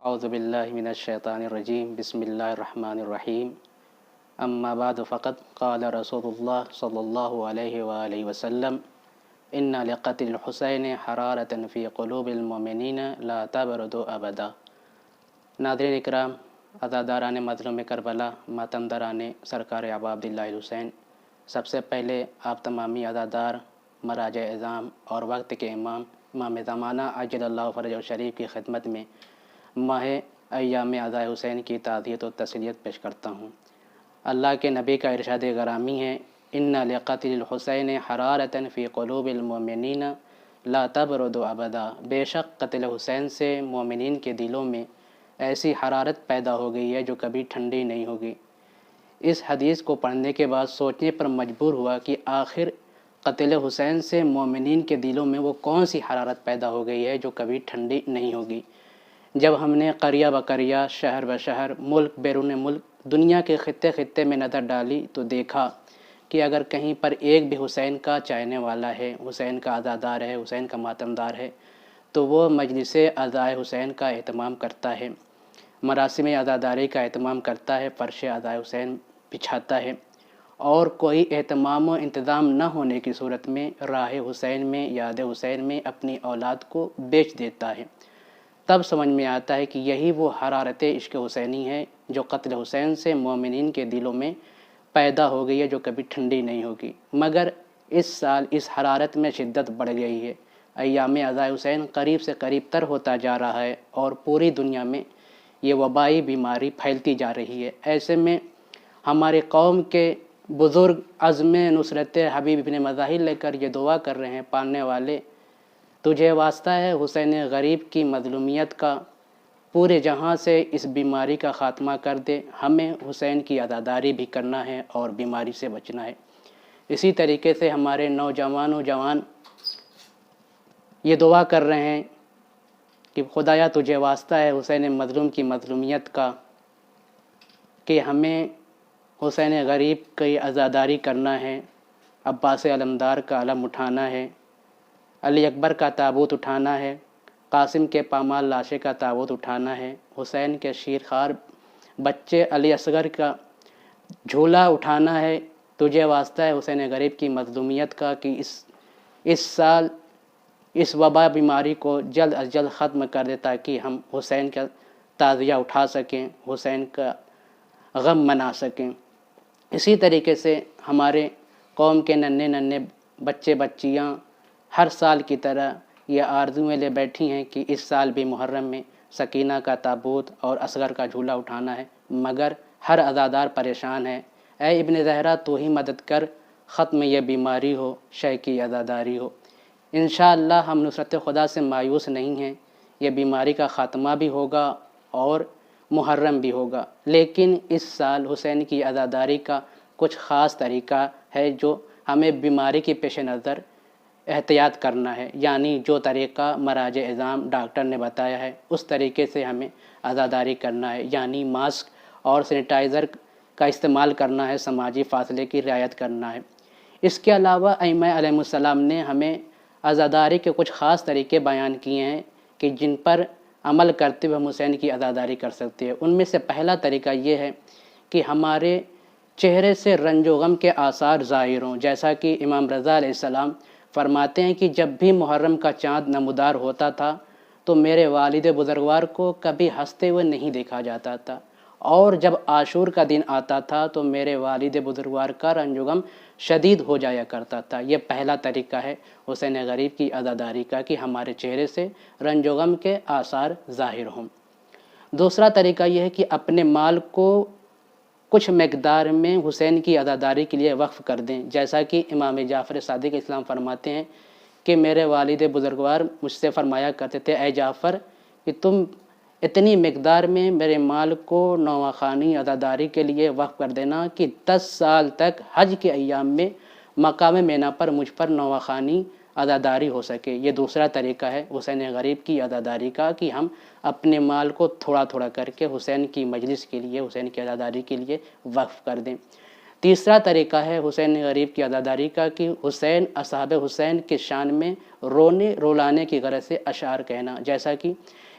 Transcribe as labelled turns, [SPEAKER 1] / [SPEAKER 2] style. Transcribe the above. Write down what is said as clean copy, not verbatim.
[SPEAKER 1] اعوذ باللہ من الشیطان الرجیم بسم اللہ الرحمن الرحیم اما بعد فقد قال رسول اللہ صلی اللہ علیہ وآلہ وسلم ان لقتل الحسین حرارۃ فی قلوب المؤمنین لا تبرد ابدا۔ ناظرین اکرام، عزاداران مظلوم کربلا، ماتمداران سرکار ابا عبداللہ حسین، سب سے پہلے آپ تمامی عزادار، مراجع اعظام اور وقت کے امام زمانہ عجل اللہ فرجہ شریف کی خدمت میں ماہ ایام عزائے حسین کی تعزیت و تسلیت پیش کرتا ہوں۔ اللہ کے نبی کا ارشاد گرامی ہے، ان لقتل الحسین حرارۃ فی قلوب المؤمنین لا تبرد ابدا۔ بے شک قتل حسین سے مومنین کے دلوں میں ایسی حرارت پیدا ہو گئی ہے جو کبھی ٹھنڈی نہیں ہوگی۔ اس حدیث کو پڑھنے کے بعد سوچنے پر مجبور ہوا کہ آخر قتل حسین سے مومنین کے دلوں میں وہ کون سی حرارت پیدا ہو گئی ہے جو کبھی ٹھنڈی نہیں ہوگی۔ جب ہم نے قریہ بقریہ، شہر بشہر، ملک بیرون ملک، دنیا کے خطے خطے میں نظر ڈالی تو دیکھا کہ اگر کہیں پر ایک بھی حسین کا چاہنے والا ہے، حسین کا عزادار ہے، حسین کا ماتمدار ہے، تو وہ مجلس عزائے حسین کا اہتمام کرتا ہے، مراسم عزاداری کا اہتمام کرتا ہے، فرش عزائے حسین بچھاتا ہے، اور کوئی اہتمام و انتظام نہ ہونے کی صورت میں راہ حسین میں، یاد حسین میں اپنی اولاد کو بیچ دیتا ہے۔ تب سمجھ میں آتا ہے کہ یہی وہ حرارت عشق حسینی ہے جو قتل حسین سے مومنین کے دلوں میں پیدا ہو گئی ہے، جو کبھی ٹھنڈی نہیں ہوگی۔ مگر اس سال اس حرارت میں شدت بڑھ گئی ہے۔ ایام عزائے حسین قریب سے قریب تر ہوتا جا رہا ہے اور پوری دنیا میں یہ وبائی بیماری پھیلتی جا رہی ہے۔ ایسے میں ہمارے قوم کے بزرگ عزم نصرت حبیب ابن مظاہر لے کر یہ دعا کر رہے ہیں، پالنے والے تجھے واسطہ ہے حسین غریب کی مظلومیت کا، پورے جہاں سے اس بیماری کا خاتمہ کر دے۔ ہمیں حسین کی عزاداری بھی کرنا ہے اور بیماری سے بچنا ہے۔ اسی طریقے سے ہمارے نوجوان یہ دعا کر رہے ہیں کہ خدایا تجھے واسطہ ہے حسین مظلوم کی مظلومیت کا، کہ ہمیں حسین غریب کی عزاداری کرنا ہے، عباس علمدار کا علم اٹھانا ہے، علی اکبر کا تابوت اٹھانا ہے، قاسم کے پامال لاشے کا تابوت اٹھانا ہے، حسین کے شیرخوار بچے علی اصغر کا جھولا اٹھانا ہے۔ تجھے واسطہ ہے حسین غریب کی مظلومیت کا کہ اس سال اس وبا بیماری کو جلد از جلد ختم کر دے، تاکہ ہم حسین کا تعزیہ اٹھا سکیں، حسین کا غم منا سکیں۔ اسی طریقے سے ہمارے قوم کے ننھے بچے بچیاں ہر سال کی طرح یہ آرزویں لے بیٹھی ہیں کہ اس سال بھی محرم میں سکینہ کا تابوت اور اصغر کا جھولا اٹھانا ہے، مگر ہر عزادار پریشان ہے۔ اے ابن زہرا تو ہی مدد کر، ختم یہ بیماری ہو، شہ کی عزاداری ہو۔ انشاءاللہ ہم نصرت خدا سے مایوس نہیں ہیں، یہ بیماری کا خاتمہ بھی ہوگا اور محرم بھی ہوگا، لیکن اس سال حسین کی عزاداری کا کچھ خاص طریقہ ہے جو ہمیں بیماری کے پیش نظر احتیاط کرنا ہے، یعنی جو طریقہ مراجع اعظام ڈاکٹر نے بتایا ہے اس طریقے سے ہمیں عزاداری کرنا ہے، یعنی ماسک اور سینیٹائزر کا استعمال کرنا ہے، سماجی فاصلے کی رعایت کرنا ہے۔ اس کے علاوہ ائمہ علیہم السلام نے ہمیں عزاداری کے کچھ خاص طریقے بیان کیے ہیں کہ جن پر عمل کرتے ہوئے ہم حسین کی عزاداری کر سکتے ہیں۔ ان میں سے پہلا طریقہ یہ ہے کہ ہمارے چہرے سے رنج و غم کے آثار ظاہر ہوں، جیسا کہ امام رضا علیہ السلام فرماتے ہیں کہ جب بھی محرم کا چاند نمودار ہوتا تھا تو میرے والد بزرگوار کو کبھی ہنستے ہوئے نہیں دیکھا جاتا تھا، اور جب عاشور کا دن آتا تھا تو میرے والد بزرگوار کا رنج و غم شدید ہو جایا کرتا تھا۔ یہ پہلا طریقہ ہے حسین غریب کی عزاداری کا کہ ہمارے چہرے سے رنج و غم کے آثار ظاہر ہوں۔ دوسرا طریقہ یہ ہے کہ اپنے مال کو کچھ مقدار میں حسین کی عزاداری کے لیے وقف کر دیں، جیسا کہ امام جعفر صادق اسلام فرماتے ہیں کہ میرے والد بزرگوار مجھ سے فرمایا کرتے تھے، اے جعفر کہ تم اتنی مقدار میں میرے مال کو نواخوانی عزاداری کے لیے وقف کر دینا کہ 10 سال تک حج کے ایام میں مقام مینا پر مجھ پر نواخوانی عزاداری ہو سکے۔ یہ دوسرا طریقہ ہے حسین غریب کی عزاداری کا کہ ہم اپنے مال کو تھوڑا تھوڑا کر کے حسین کی مجلس کے لیے، حسین کی عزاداری کے لیے وقف کر دیں۔ تیسرا طریقہ ہے حسین غریب کی عزاداری کا کہ حسین، اصحاب حسین کے شان میں رونے رولانے کی غرض سے اشعار کہنا، جیسا کہ